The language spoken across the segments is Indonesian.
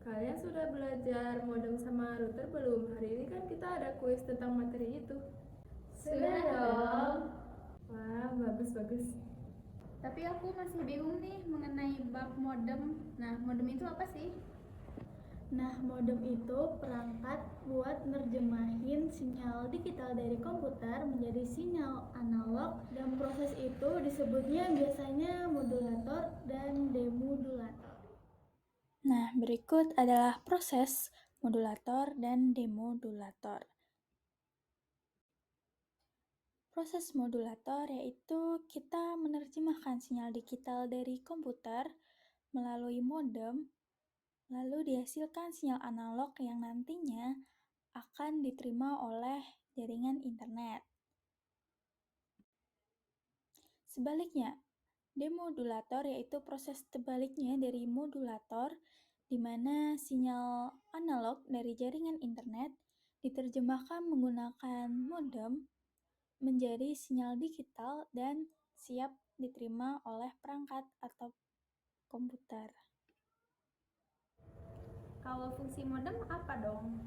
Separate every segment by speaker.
Speaker 1: Kalian sudah belajar modem sama router belum? Hari ini kan kita ada kuis tentang materi itu.
Speaker 2: Sudah dong.
Speaker 1: Wah, bagus-bagus.
Speaker 2: Tapi aku masih bingung nih mengenai bab modem. Nah, modem itu apa sih?
Speaker 3: Nah, modem itu perangkat buat nerjemahin sinyal digital dari komputer menjadi sinyal analog, dan proses itu disebutnya biasanya modulator dan demodulator.
Speaker 4: Nah, berikut adalah proses modulator dan demodulator. Proses modulator yaitu kita menerjemahkan sinyal digital dari komputer melalui modem, lalu dihasilkan sinyal analog yang nantinya akan diterima oleh jaringan internet. Sebaliknya, demodulator yaitu proses terbaliknya dari modulator, di mana sinyal analog dari jaringan internet diterjemahkan menggunakan modem menjadi sinyal digital dan siap diterima oleh perangkat atau komputer.
Speaker 2: Kalau fungsi modem apa dong?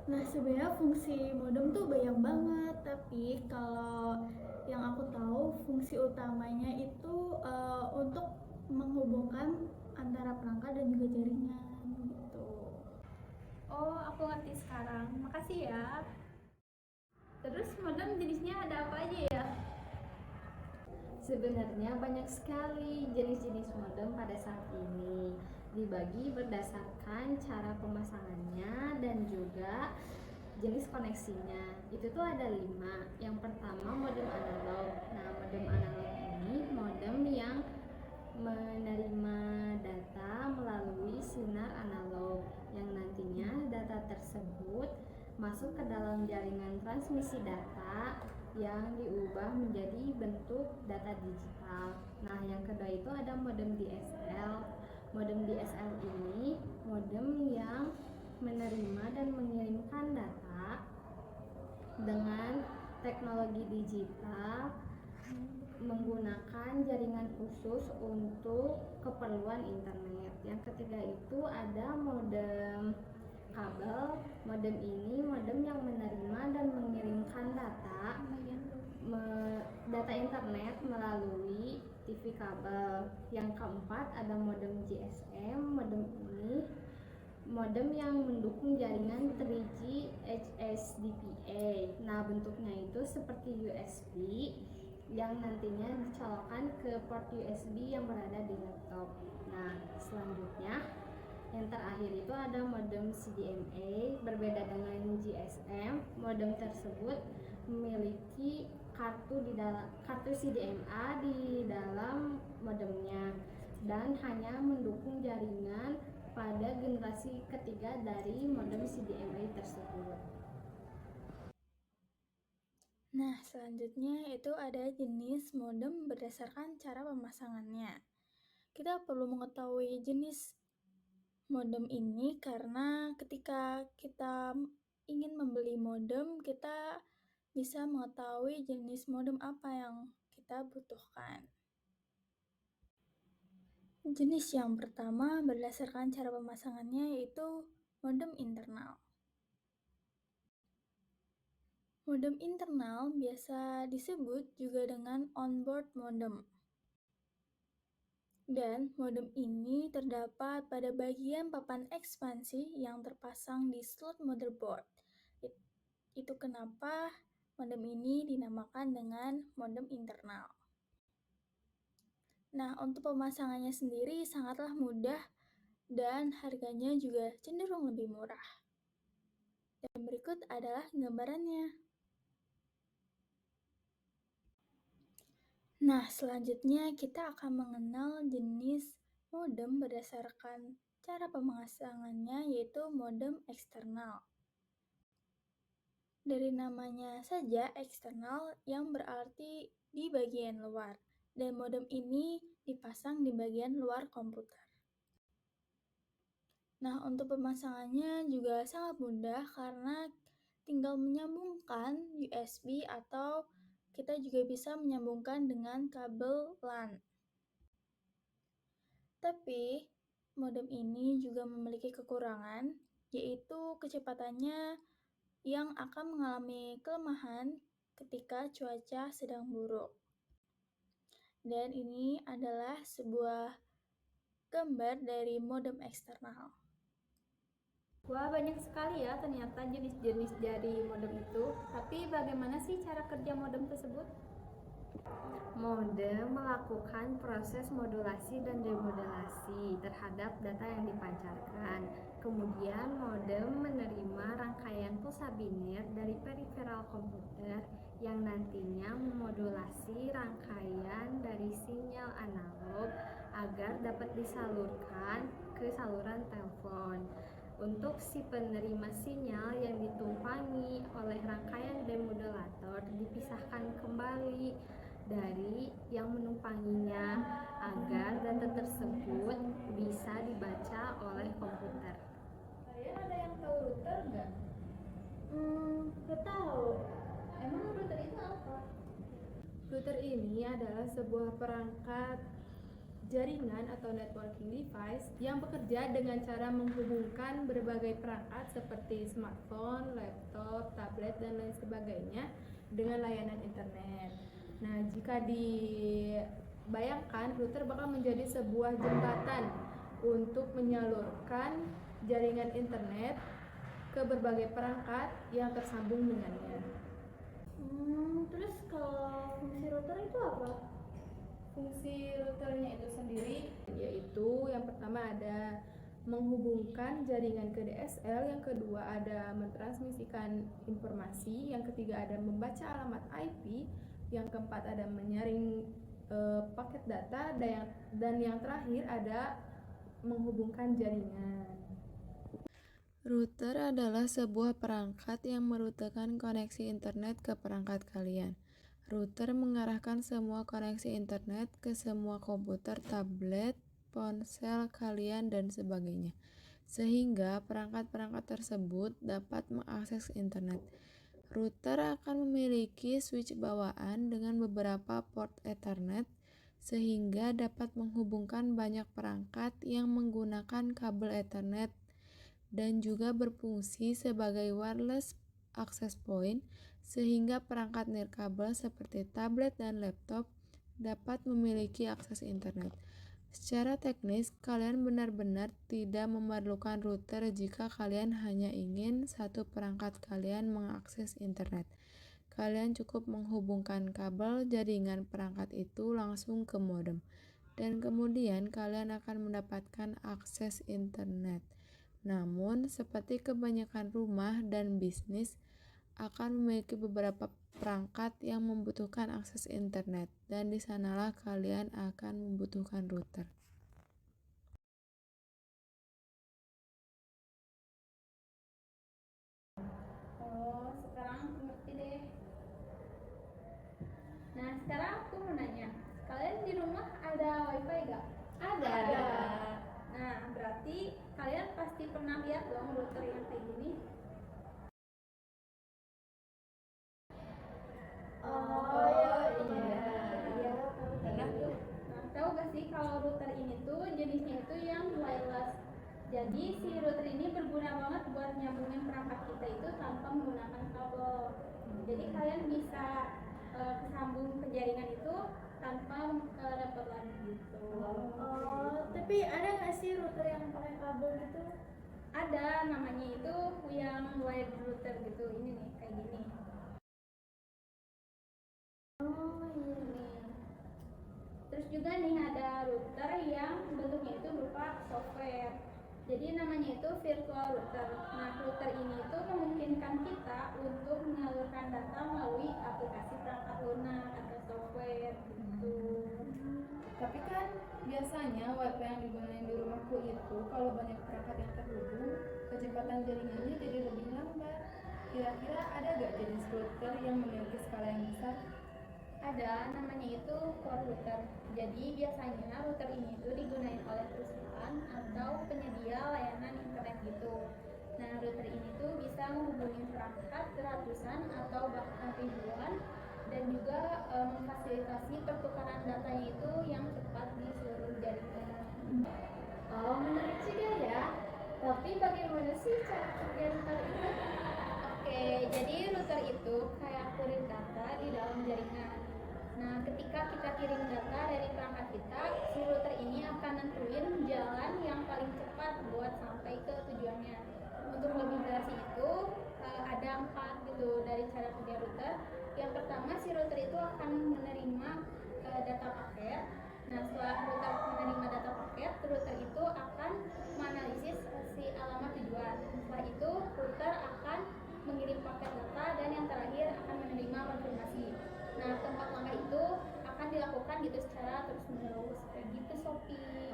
Speaker 3: Nah, sebenarnya fungsi modem tuh banyak banget, tapi kalau yang aku tahu fungsi utamanya itu untuk menghubungkan antara perangkat dan juga jaringan gitu.
Speaker 2: Oh, aku ngerti sekarang. Makasih ya. Terus modem jenisnya ada apa aja ya?
Speaker 5: Sebenarnya banyak sekali jenis-jenis modem pada saat ini, dibagi berdasarkan cara pemasangannya dan juga jenis koneksinya. Itu tuh ada 5. Yang pertama modem analog. Nah, modem analog ini modem yang menerima data melalui sinar analog, yang nantinya data tersebut masuk ke dalam jaringan transmisi data yang diubah menjadi bentuk data digital. Nah, yang kedua itu ada modem DSL. Modem DSL ini modem yang menerima dan mengirimkan data dengan teknologi digital menggunakan jaringan khusus untuk keperluan internet. Yang ketiga itu ada modem kabel. Modem ini modem yang menerima dan mengirimkan data internet melalui TV kabel. Yang keempat ada modem GSM. Modem ini modem yang mendukung jaringan 3G HSDPA. Nah, bentuknya itu seperti USB yang nantinya dicolokkan ke port USB yang berada di laptop. Nah, selanjutnya yang terakhir itu ada modem CDMA. Berbeda dengan GSM, modem tersebut memiliki kartu CDMA di dalam modemnya dan hanya mendukung jaringan pada generasi ketiga dari modem CDMA tersebut.
Speaker 4: Nah, selanjutnya itu ada jenis modem berdasarkan cara pemasangannya. Kita perlu mengetahui jenis modem ini karena ketika kita ingin membeli modem, kita bisa mengetahui jenis modem apa yang kita butuhkan. Jenis yang pertama berdasarkan cara pemasangannya yaitu modem internal. Modem internal biasa disebut juga dengan onboard modem. Dan modem ini terdapat pada bagian papan ekspansi yang terpasang di slot motherboard. Itu kenapa modem ini dinamakan dengan modem internal. Nah, untuk pemasangannya sendiri sangatlah mudah dan harganya juga cenderung lebih murah. Dan berikut adalah gambarannya. Nah, selanjutnya kita akan mengenal jenis modem berdasarkan cara pemasangannya, yaitu modem eksternal. Dari namanya saja eksternal yang berarti di bagian luar, dan modem ini dipasang di bagian luar komputer. Nah, untuk pemasangannya juga sangat mudah karena tinggal menyambungkan USB atau kita juga bisa menyambungkan dengan kabel LAN. Tapi, modem ini juga memiliki kekurangan, yaitu kecepatannya yang akan mengalami kelemahan ketika cuaca sedang buruk. Dan ini adalah sebuah gambar dari modem eksternal.
Speaker 2: Wah, banyak sekali ya ternyata jenis-jenis dari modem itu. Tapi bagaimana sih cara kerja modem tersebut?
Speaker 5: Modem melakukan proses modulasi dan demodulasi terhadap data yang dipancarkan. Kemudian modem menerima rangkaian pulsa biner dari periferal komputer yang nantinya memodulasi rangkaian dari sinyal analog agar dapat disalurkan ke saluran telepon. Untuk si penerima sinyal yang ditumpangi oleh rangkaian demodulator dipisahkan kembali dari yang menumpanginya agar data tersebut bisa dibaca oleh komputer.
Speaker 1: Kalian ada yang tahu router nggak?
Speaker 3: Gak tahu.
Speaker 2: Emang router itu apa?
Speaker 1: Router ini adalah sebuah perangkat jaringan atau networking device yang bekerja dengan cara menghubungkan berbagai perangkat seperti smartphone, laptop, tablet, dan lain sebagainya dengan layanan internet. Nah, jika dibayangkan, router bakal menjadi sebuah jembatan untuk menyalurkan jaringan internet ke berbagai perangkat yang tersambung dengannya.
Speaker 3: Terus kalau fungsi router itu apa?
Speaker 1: Fungsi routernya itu sendiri yaitu yang pertama ada menghubungkan jaringan ke DSL, yang kedua ada mentransmisikan informasi, yang ketiga ada membaca alamat IP, yang keempat ada menyaring paket data, dan yang terakhir ada menghubungkan jaringan. Router adalah sebuah perangkat yang merutekan koneksi internet ke perangkat kalian. Router mengarahkan semua koneksi internet ke semua komputer, tablet, ponsel kalian, dan sebagainya, sehingga perangkat-perangkat tersebut dapat mengakses internet. Router akan memiliki switch bawaan dengan beberapa port Ethernet, sehingga dapat menghubungkan banyak perangkat yang menggunakan kabel Ethernet, dan juga berfungsi sebagai wireless access point, sehingga perangkat nirkabel seperti tablet dan laptop dapat memiliki akses internet. Secara teknis, kalian benar-benar tidak memerlukan router jika kalian hanya ingin satu perangkat kalian mengakses internet. Kalian cukup menghubungkan kabel jaringan perangkat itu langsung ke modem, dan kemudian kalian akan mendapatkan akses internet. Namun, seperti kebanyakan rumah dan bisnis, akan memiliki beberapa perangkat yang membutuhkan akses internet, dan di sanalah kalian akan membutuhkan router.
Speaker 2: Oh, sekarang aku ngerti deh. Nah, sekarang aku mau nanya, kalian di rumah ada wifi gak?
Speaker 5: Ada.
Speaker 2: Nah, berarti kalian pasti pernah lihat dong router yang kayak gini.
Speaker 1: Pernah tuh.
Speaker 2: Nah, tahu gak sih kalau router ini tuh jenisnya itu yang wireless. Jadi si router ini berguna banget buat nyambungin perangkat kita itu tanpa menggunakan kabel. Jadi kalian bisa kesambung ke jaringan itu tanpa repot lagi gitu.
Speaker 3: Tapi ada nggak sih router yang pakai kabel gitu?
Speaker 2: Ada, namanya itu yang wired router gitu. Ini nih kayak gini. Nih. Terus juga nih ada router yang bentuknya itu berupa software. Jadi namanya itu virtual router. Nah, router ini itu memungkinkan kita untuk menyalurkan data melalui aplikasi perangkat lunak atau software gitu.
Speaker 1: Tapi kan biasanya wifi yang digunakan di rumahku itu kalau banyak perangkat yang terhubung, kecepatan jaringannya jadi lebih lambat. Kira-kira ada gak jenis router yang memiliki skala yang besar?
Speaker 2: Ada, namanya itu core router. Jadi biasanya router ini itu digunakan oleh perusahaan atau penyedia layanan internet gitu. Nah, router ini tuh bisa menghubungi perangkat ratusan atau bahkan ribuan, dan juga memfasilitasi pertukaran datanya itu yang cepat di seluruh jaringan.
Speaker 5: Oh, menarik
Speaker 2: itu kayak kurir data di dalam jaringan. Nah, ketika kita kirim data dari perangkat kita, si router ini akan nentuin jalan yang paling cepat buat sampai ke tujuannya. Untuk lebih jelas itu ada 4 gitu dari cara kerja router. Yang pertama, si router itu akan menerima data paket. Nah, setelah router menerima data paket, router itu akan menganalisis si alamat tujuan. Setelah itu, router akan mengirim paket data dan yang terakhir akan menerima konfirmasi. Nah, keempat langkah itu akan dilakukan gitu secara terus-menerus. Kayak gitu, Sophie.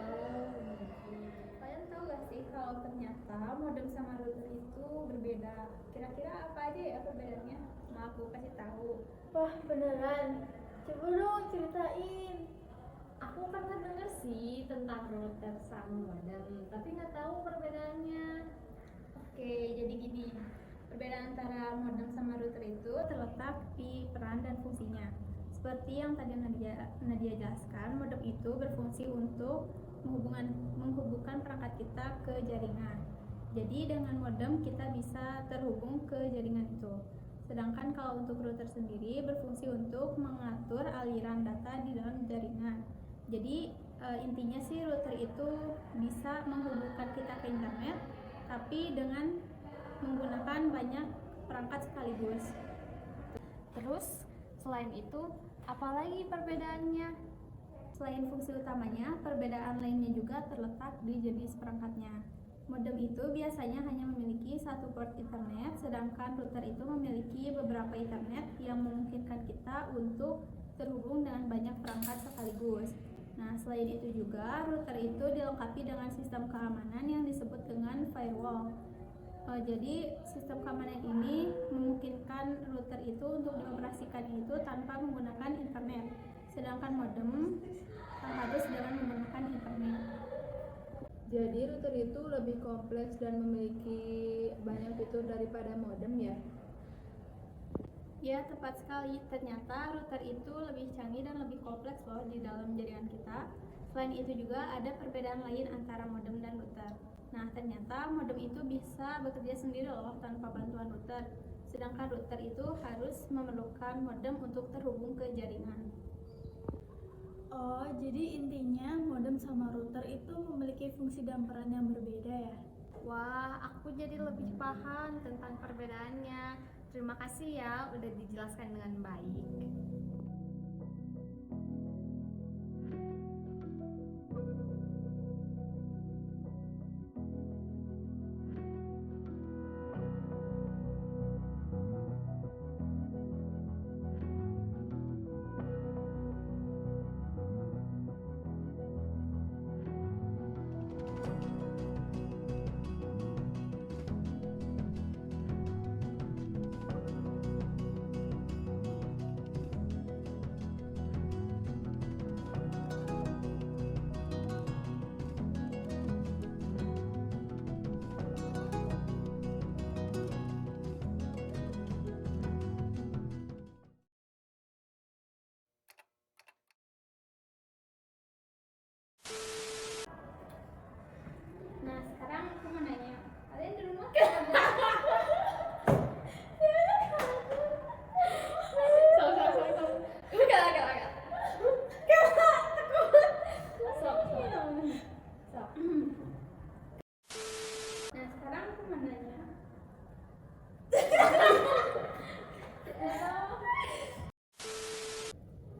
Speaker 2: Kalian tahu gak sih kalau ternyata modem sama router itu berbeda? Kira-kira apa aja ya perbedaannya? Nah, aku kasih tahu.
Speaker 3: Wah, beneran? Coba dong ceritain.
Speaker 5: Aku pernah denger sih tentang router sama modem, tapi nggak tahu perbedaannya.
Speaker 2: Oke, jadi gini. Perbedaan antara modem sama router itu terletak di peran dan fungsinya. Seperti yang tadi Nadia jelaskan, modem itu berfungsi untuk menghubungkan perangkat kita ke jaringan. Jadi dengan modem kita bisa terhubung ke jaringan itu. Sedangkan kalau untuk router sendiri berfungsi untuk mengatur aliran data di dalam jaringan. Jadi intinya sih router itu bisa menghubungkan kita ke internet, tapi dengan menggunakan banyak perangkat sekaligus.
Speaker 5: Terus selain itu, apalagi perbedaannya?
Speaker 2: Selain fungsi utamanya, perbedaan lainnya juga terletak di jenis perangkatnya. Modem itu biasanya hanya memiliki satu port internet, sedangkan router itu memiliki beberapa internet yang memungkinkan kita untuk terhubung dengan banyak perangkat sekaligus. Nah, selain itu juga, router itu dilengkapi dengan sistem keamanan yang disebut dengan firewall. Jadi sistem keamanan ini memungkinkan router itu untuk dioperasikan itu tanpa menggunakan internet, sedangkan modem harus dengan menggunakan internet.
Speaker 1: Jadi router itu lebih kompleks dan memiliki banyak fitur daripada modem ya?
Speaker 2: Ya, tepat sekali. Ternyata router itu lebih canggih dan lebih kompleks loh di dalam jaringan kita. Selain itu juga ada perbedaan lain antara modem dan router. Nah, ternyata modem itu bisa bekerja sendiri loh tanpa bantuan router. Sedangkan router itu harus memerlukan modem untuk terhubung ke jaringan.
Speaker 3: Oh, jadi intinya modem sama router itu memiliki fungsi dan peran yang berbeda ya?
Speaker 5: Wah, aku jadi lebih paham tentang perbedaannya. Terima kasih ya udah dijelaskan dengan baik.
Speaker 2: Nah, sekarang aku mau nanya, kalian di rumah Nah, sekarang aku mau nanya.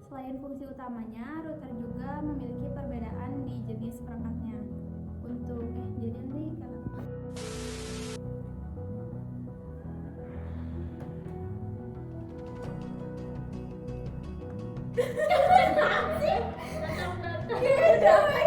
Speaker 2: Selain fungsi utamanya, router juga memiliki perbedaan di jenis perangkatnya. Untuk jadi nih kalau